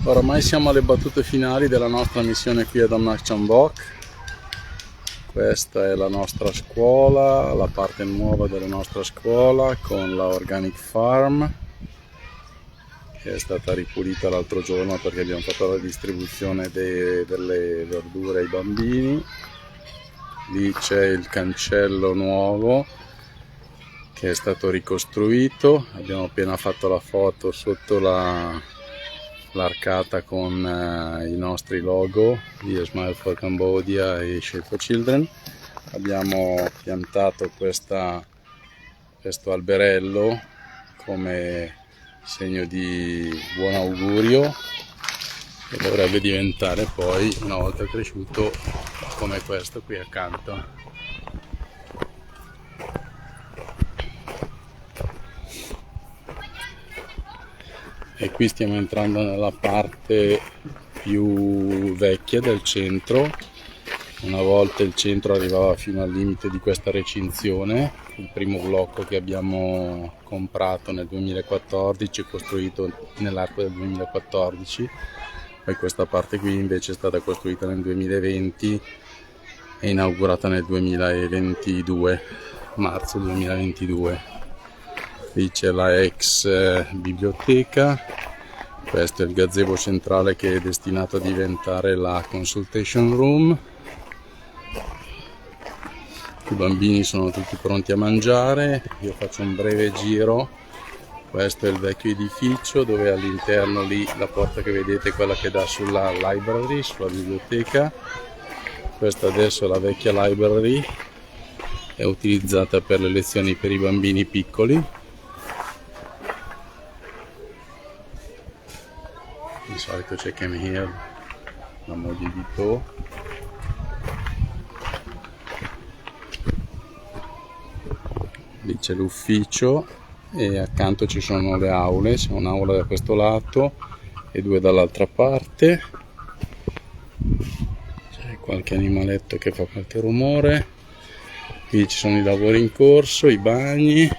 Oramai siamo alle battute finali della nostra missione qui ad Amnachambok. Questa è la nostra scuola, la parte nuova della nostra scuola con la Organic Farm, che è stata ripulita l'altro giorno perché abbiamo fatto la distribuzione delle verdure ai bambini. Lì c'è il cancello nuovo che è stato ricostruito, abbiamo appena fatto la foto sotto l'arcata con i nostri logo di Smile for Cambodia e Shape for Children. Abbiamo piantato questo alberello come segno di buon augurio, che dovrebbe diventare poi, una volta cresciuto, come questo qui accanto. E qui stiamo entrando nella parte più vecchia del centro. Una volta il centro arrivava fino al limite di questa recinzione, il primo blocco che abbiamo comprato nel 2014, costruito nell'arco del 2014, poi questa parte qui invece è stata costruita nel 2020 e inaugurata nel 2022, marzo 2022. Lì c'è la ex biblioteca, questo è il gazebo centrale che è destinato a diventare la consultation room. I bambini sono tutti pronti a mangiare, io faccio un breve giro. Questo è il vecchio edificio dove all'interno lì la porta che vedete è quella che dà sulla library, sulla biblioteca. Questa adesso è la vecchia library, è utilizzata per le lezioni per i bambini piccoli. Di solito c'è Cam Here, la moglie di To. Lì c'è l'ufficio e accanto ci sono le aule, c'è un'aula da questo lato e due dall'altra parte. C'è qualche animaletto che fa qualche rumore. Qui ci sono i lavori in corso, i bagni,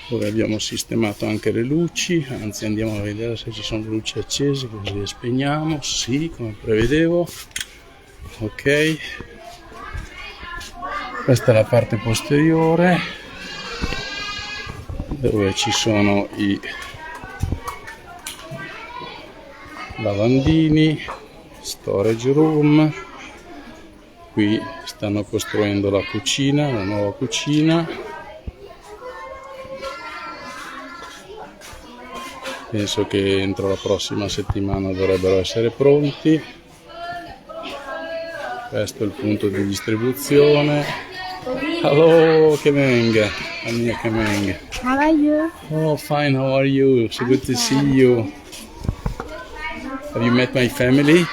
dove abbiamo sistemato anche le luci, anzi andiamo a vedere se ci sono le luci accese, così le spegniamo, sì, come prevedevo. Ok, questa è la parte posteriore, dove ci sono i lavandini, storage room. Qui stanno costruendo la cucina, la nuova cucina. Penso che entro la prossima settimana dovrebbero essere pronti. Questo è il punto di distribuzione. Hello, Kemeng. Amica Kemeng. How are you? Oh, fine. How are you? So good to see you. Have you met my family?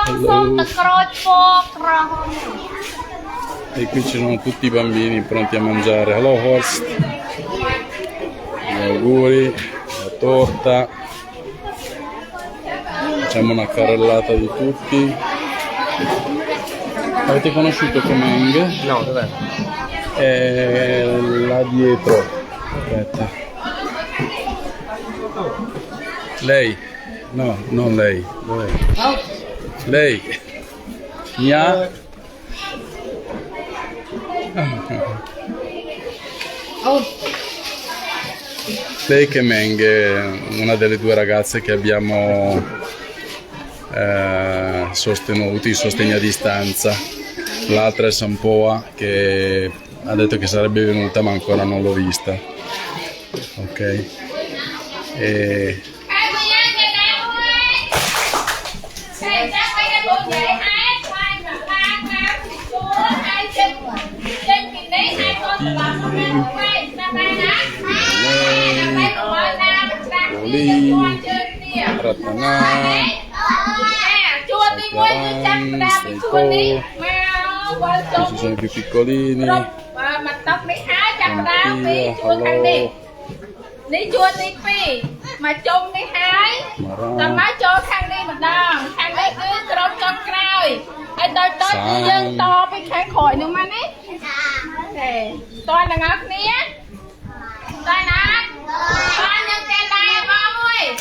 Hello. E qui ci sono tutti i bambini pronti a mangiare. Hello Horst. Gli auguri, la torta. Facciamo una carrellata di tutti. Avete conosciuto Kemeng? No, dov'è? È là dietro. Aspetta. Lei? No, non lei. Dov'è? Lei? Mia? Lei Kemeng è una delle due ragazze che abbiamo sostenuto in sostegno a distanza. L'altra è Sampoa, che ha detto che sarebbe venuta ma ancora non l'ho vista. Ok. E... Ratana, ci sono i più piccolini. Hello. នេះជួរទី2មកជុំនេះហើយតែមកចូលខាងនេះម្ដងខាងនេះគឺក្រុមចុងក្រោយហើយដល់យើងតពី kháng khỏi nữa mà nè để tôi là ngọc nè tôi nè tôi nhân tên đây ba mươi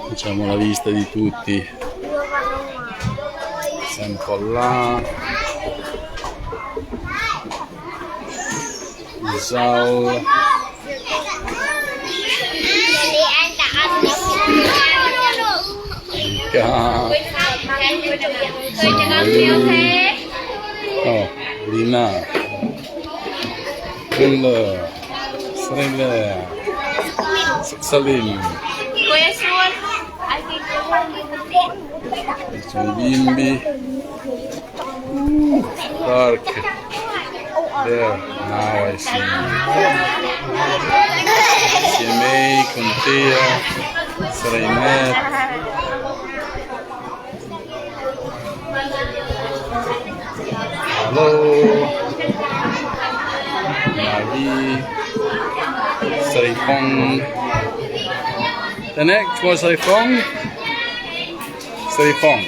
facciamo la vista di tutti, sei un po' là, Zal, oh, Lina, Kuller, Srele, Salim, sono bimbi, Dark, there, now I see, CMA, Contea, Srainet, hello, Nabi, Saripong, the next was Saripong, Saripong,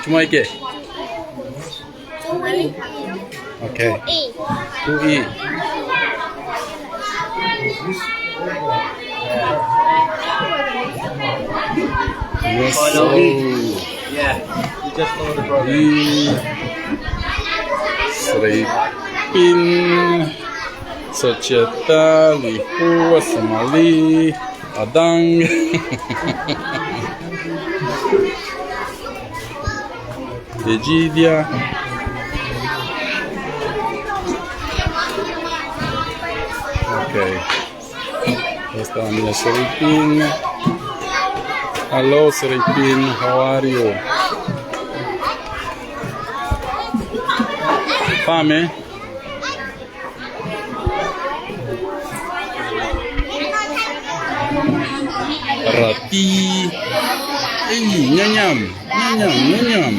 cuma ike, okay, 2E, yes, so, Yeah, you just follow the program. Seripin, Società, Lihu, Somali, Adang, Egidia, ok, questa è la mia Seripin. Hello Seripin, how are you? Fame? Rati. Nyam, nyam.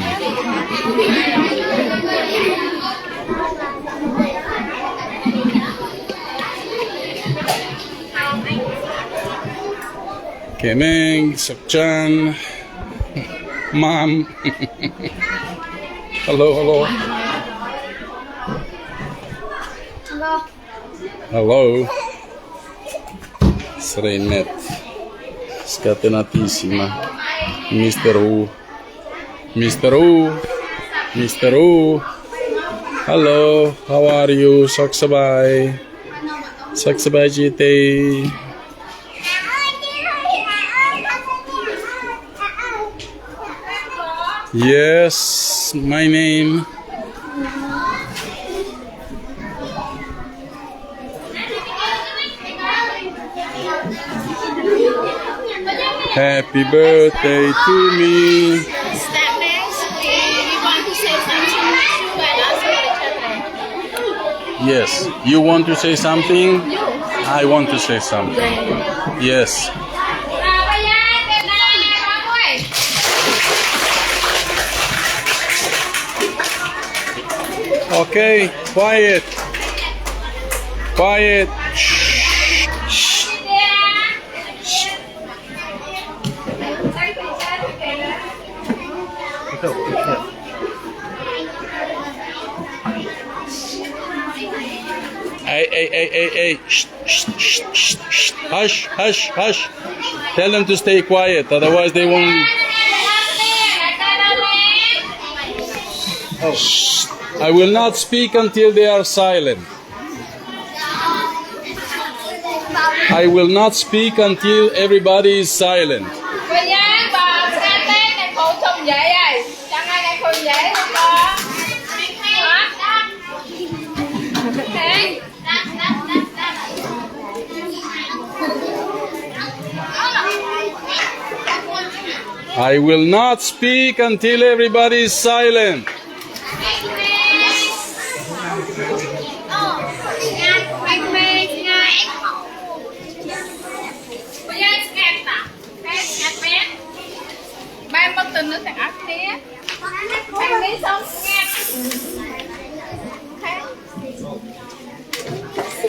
Kemeng, Sokchan, Mom. Hello. Hello. Srainet. Scatenatissima. Mr. U. Hello, how are you? Saksabay GT. Yes, my name. Happy birthday to me. Yes, you want to say something? I want to say something. Yes. Okay, quiet. Shh. Hey. Shh. Hush. Tell them to stay quiet, otherwise they won't. Shh. I will not speak until they are silent. I will not speak until everybody is silent. I will not speak until everybody is silent.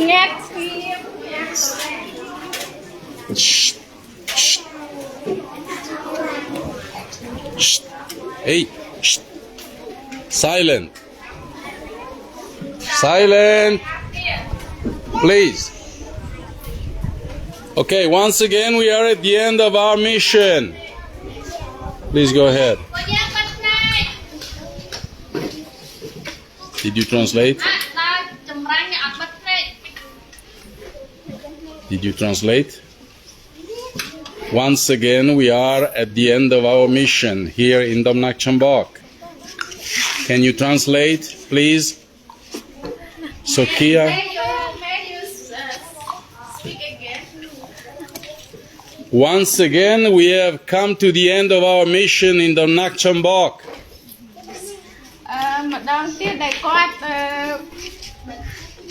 Ngẹt Shh. Shh. Shh. Hey. Shh. Silent. Silent. Please. Okay, once again, we are at the end of our mission. Please go ahead. Did you translate? Did you translate? Once again, we are at the end of our mission here in Domnak Chambok. Can you translate, please? Sokia? Once again, we have come to the end of our mission in Domnak Chambok. ម្ដងទៀតដែលគាត់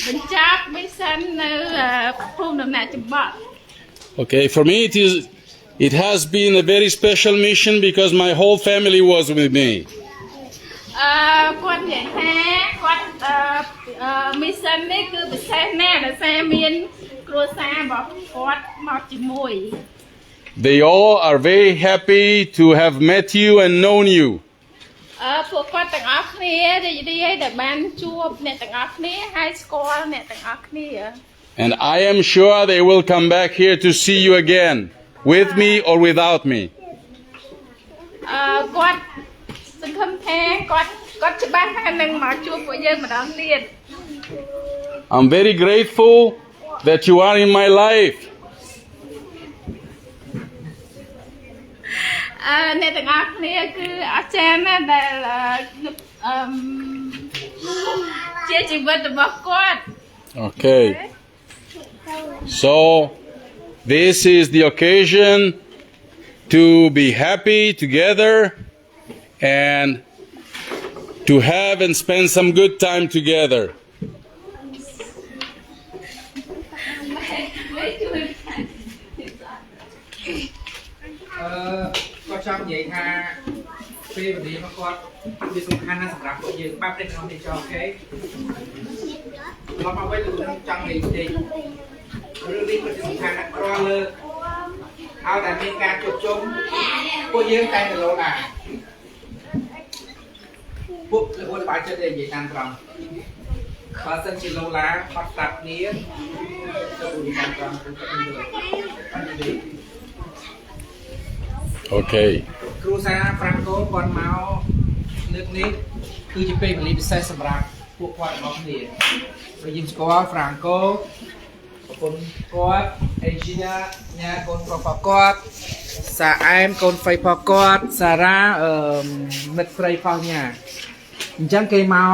បញ្ចប់មីសិននៅភូមិដំណាក់ចម្បក់ Okay, for me it has been a very special mission because my whole family was with me. គាត់និយាយថាគាត់មីសិននេះគឺពិសេសណាស់ដោយសារមានគ្រួសាររបស់គាត់មកជាមួយ They all are very happy to have met you and known you. ពួកគាត់ទាំងអស់គ្នារីករាយដែលបានជួបអ្នកទាំងអស់គ្នាហើយស្គាល់អ្នកទាំងអស់គ្នា And I am sure they will come back here to see you again, with me or without me. គាត់សង្ឃឹមថាគាត់ច្បាស់ថានឹងមកជួបពួកយើងម្ដងទៀត I'm very grateful that you are in my life. អ្នកទាំងអស់គ្នាគឺអស្ចារ្យណាស់ដែលជាជីវិតរបស់គាត់ Okay. So, this is the occasion to be happy together and to have and spend some good time together. គាត់ចង់និយាយថាពេលវេលារបស់គាត់វាសំខាន់ណាស់សម្រាប់ពួកយើងបាទព្រះអង្គនេះចោលអូខេមកវិញលោកនឹងចង់និយាយទេរឿងនេះគឺសំខាន់ណាស់រាល់លើកឲ្យតែមានការជួបជុំពួកយើងតែទៅលោឡាពួកលោកបាច់ចិត្តនិយាយតាមត្រង់បើសិនជាលោឡាបាត់ស្ដាប់គ្នាទៅនិយាយតាមត្រង់ទៅទៅ Okay. គ្រូសាហ្វ្រាំងកូគាត់មកលើកនេះគឺជាពេលវេលាពិសេសសម្រាប់ពួកគាត់របស់គ្នាព្រោះយើងស្គាល់ហ្វ្រាំងកូប្រពន្ធគាត់អេជីណាញ៉ាកូនប្រុសរបស់គាត់សាអែមកូនស្រីរបស់គាត់សារ៉ាមិត្តស្រីរបស់ញ៉ាអញ្ចឹងគេមក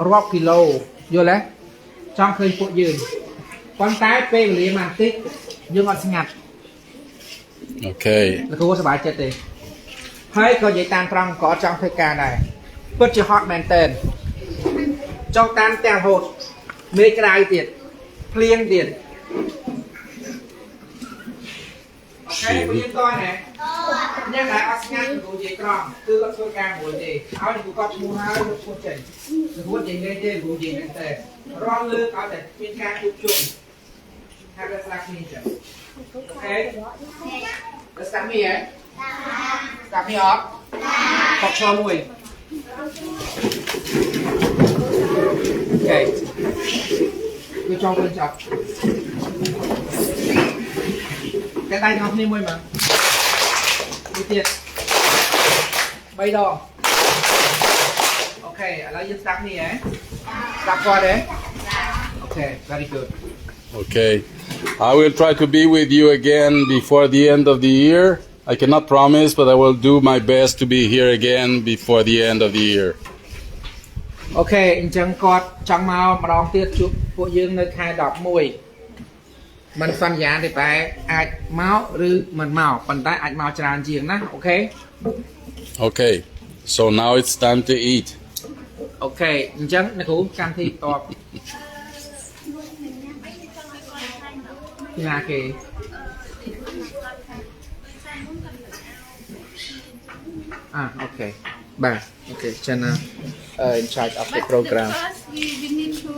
រាប់គីឡូយល់ទេចង់ឃើញពួកយើងប៉ុន្តែពេលវេលាមួយបន្តិចយើងអត់ស្ងាត់ Okay. លោកគ្រូសប្បាយចិត្តទេហើយក៏និយាយតាមត្រង់ក៏អត់ចង់ធ្វើការដែរពិតជាហត់មែនតើចង់តាមទាំងរហូតមេឃក្តៅទៀតភ្លៀងទៀតអូខេពួកយើងតោះណាអ្នកដែលអត់ស្ងាត់លោកគ្រូនិយាយត្រង់គឺអត់ធ្វើការមួយទេឲ្យលោកគ្រូគាត់ឈ្មោះហើយលោកឈ្មោះចេញលោកគ្រូនិយាយលេងទេលោកគ្រូនិយាយមែនតើរាល់លើកឲ្យតែមានការជួបជុំហើយវាស្ដាប់គ្នាចឹង Okay. Let's start me, eh? Start me up. Talk cho mùi. Okay. Cứ cho lên chặt. Cái tay ngọc đi mùi mà. Đi tiệt. Bay đo. Okay, allow you start me, eh? Start qua đấy. Okay, very good. Okay. I will try to be with you again before the end of the year. I cannot promise, but I will do my best to be here again before the end of the year. Okay, អញ្ចឹងគាត់ចង់មកម្ដងទៀតជួបពួកយើងនៅខែ11មិនសន្យាទេតែអាចមកឬមិនមកប៉ុន្តែអាចមកច្រើនជាងណាអូខេ Okay. So now it's time to eat. អូខេអញ្ចឹងអ្នកគ្រូកម្មវិធីតបណាគេ okay បាទ okay Chana in charge of the program but first we need to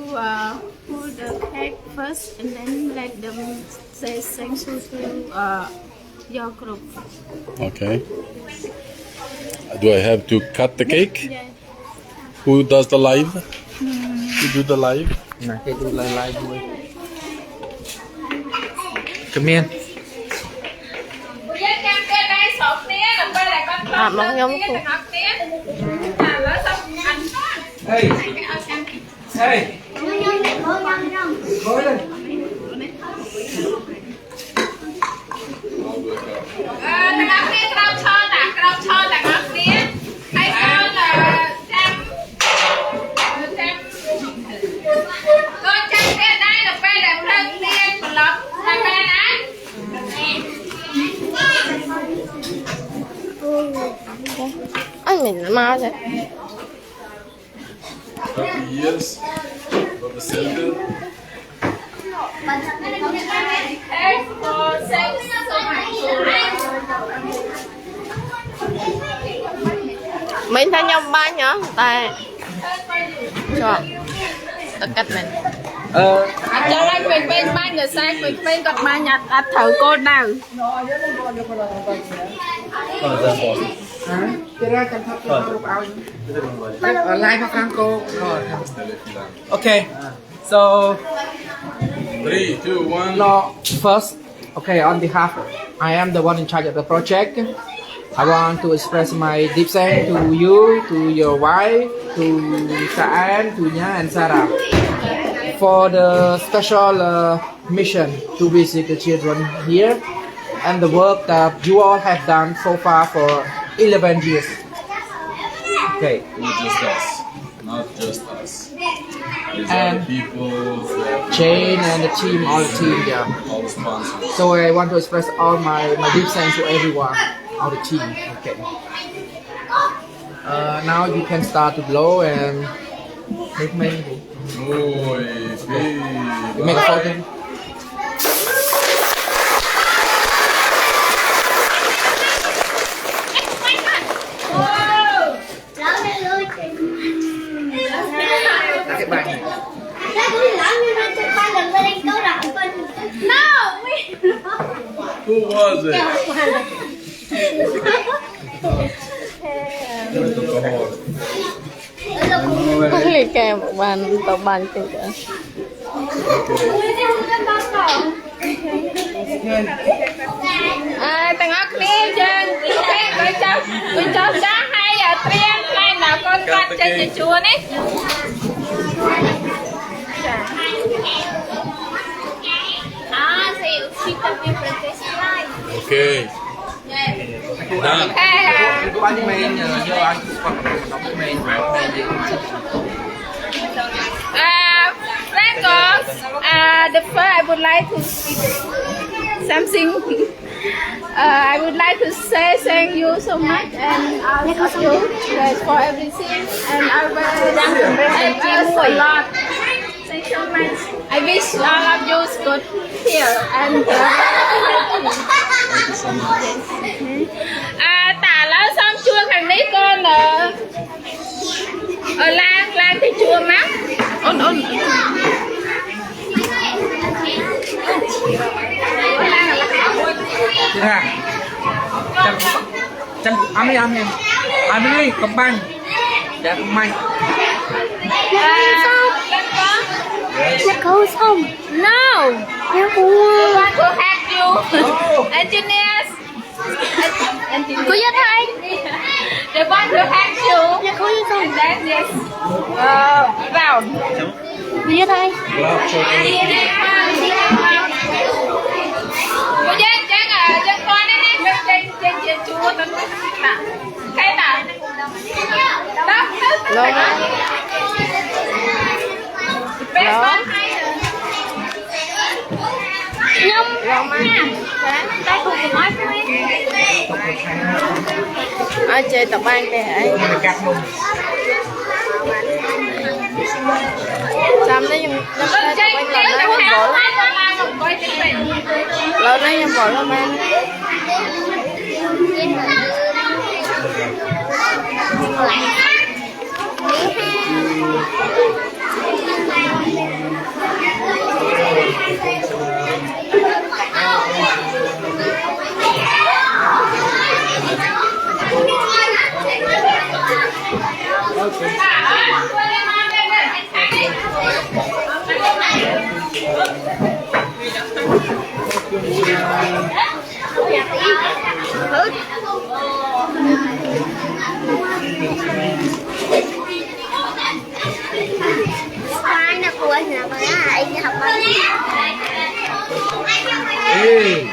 put the cake first and then let them say thank you to your group. Okay. Do I have to cut the cake? Yeah. Who does the live? Who do the live? Nè, cái tôi lại vui. Come in. Hey. Hey. Ngồi lên. Anh mình mà thế. 30 years for the center. Mình thay nhau ba nhá, tại cho tất cả mình. Cho lên quyền bên ban người sai quyền bên còn mai nhặt đặt thử cô nào. Kira kan thấp hơn ao. Live của Franco. Okay. So 3, 2, 1. no, first, okay, on behalf, I am the one in charge of the project. I want to express my deep thanks to you, to your wife, to Saan, to Nya and Sarah for the special mission to visit the children here and the work that you all have done so far for 11 years. Okay. Not just us. Not just us. There's And other people, Jane and the team, all the team, yeah. all the sponsors. So I want to express all my deep thanks to everyone, all the team. Okay. Now you can start to blow and make Oi, make a photo. Cái bài này. Who was it? Liệt kèm một bàn tàu bàn kìa. Tầng ốc đi chân. Ok, tôi cho giá hay ở triên này là con trên nhà chùa đấy. Sí, sí también Okay. Done. Có anh main do anh còn đóng main Francos, the first I would like to speak something. I would like to say thank you so much and ask you guys for everything and I will thank you a lot. Thank you so much. I wish all of you good here and tả lá xong chua thằng đấy con ở Lan thì chua lắm. Ôn Chị Hà chăm ăn đi ăn đi cầm băng dạ không may Nó cứu xong. No. Nó cứu. want to help you. Engineers. Cứu giúp thầy. They want to help you. Nó cứu giúp xong. And then yes. Round. Cứu giúp thầy. Cô dân dân con đấy trên chùa tận nè. Cái nào? Đó. Rồi. Đó. Nhông. Tay cùng nói với Ở chơi tập ban đây hả? cắt luôn Xong đấy nhưng nó tập ban lần nó không vội lắm. Lâu đấy nhưng vội lắm ban. anh là bà anh đi học anh. Ê,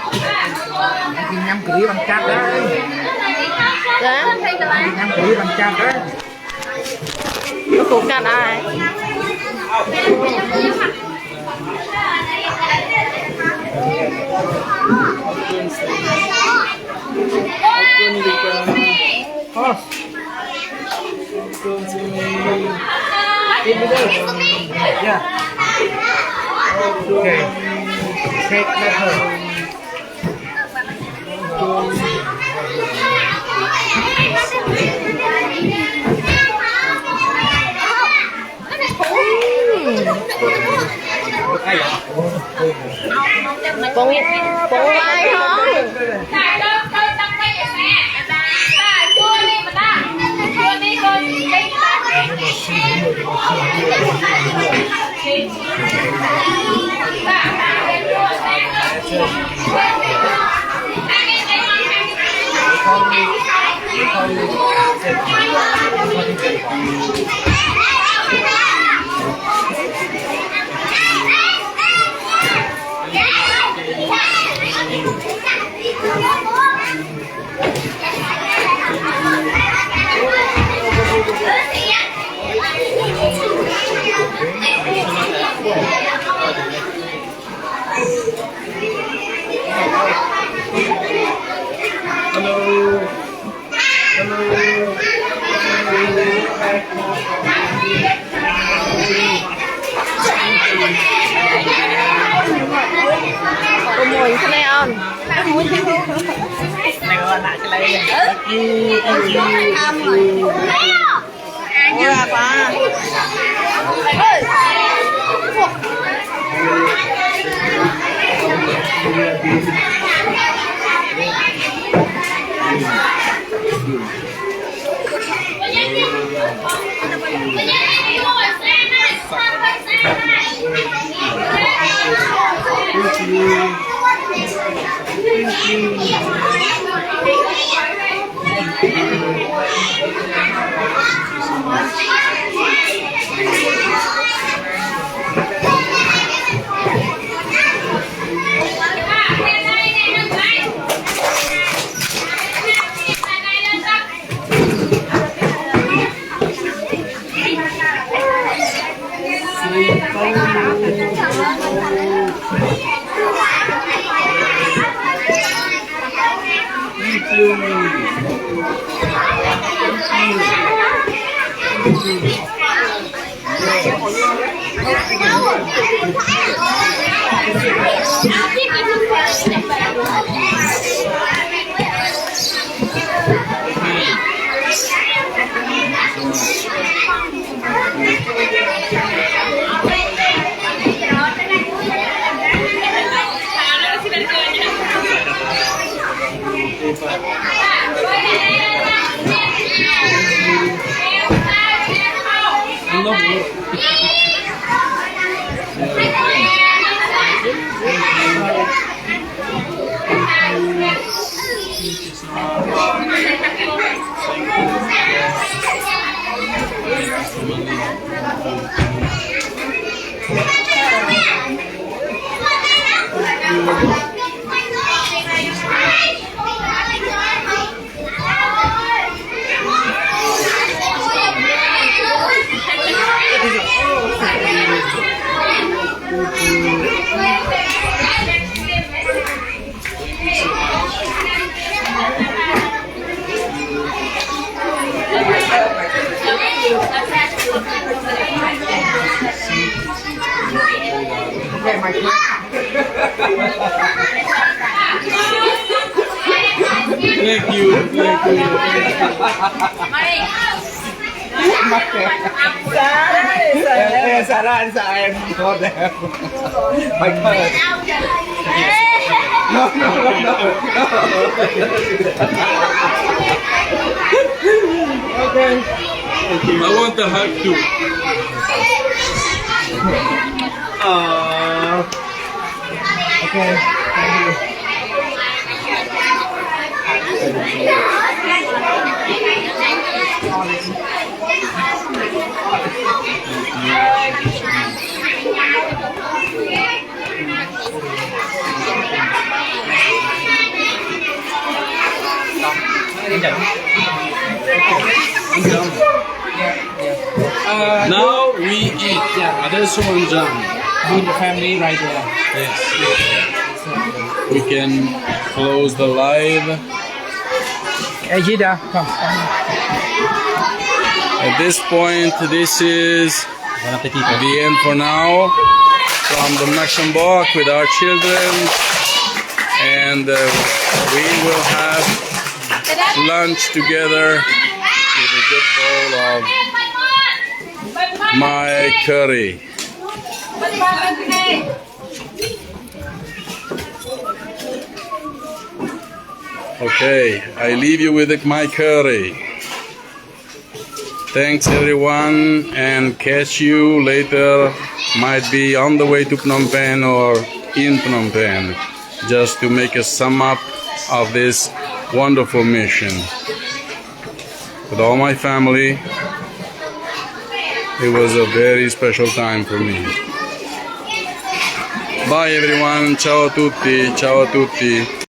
anh nhắm cưới bằng chặt đấy. Dạ. Anh nhắm cưới bằng chặt đấy. Nó cũng cắt ai. Yeah. Okay. Take that home. Cũng ai thôi. Mùi thế này không? Này các bạn lại cái này. Ôi bà. Thank you. Sarah and Sarah for them. My God. No. Okay. I want a hug too. Okay. Thank you. chẳng. Now we eat. Adesso mangiamo. With the family right there. Yes. We can close the live. Hey, Gida, come. At this point, this is Buon appetito. the end for now from the Luxembourg with our children, and we will have lunch together with a good bowl of my curry. Okay, I leave you with my curry. Thanks everyone, and catch you later. Might be on the way to Phnom Penh or in Phnom Penh, just to make a sum up of this wonderful mission. With all my family, it was a very special time for me. Bye everyone, ciao a tutti, ciao a tutti.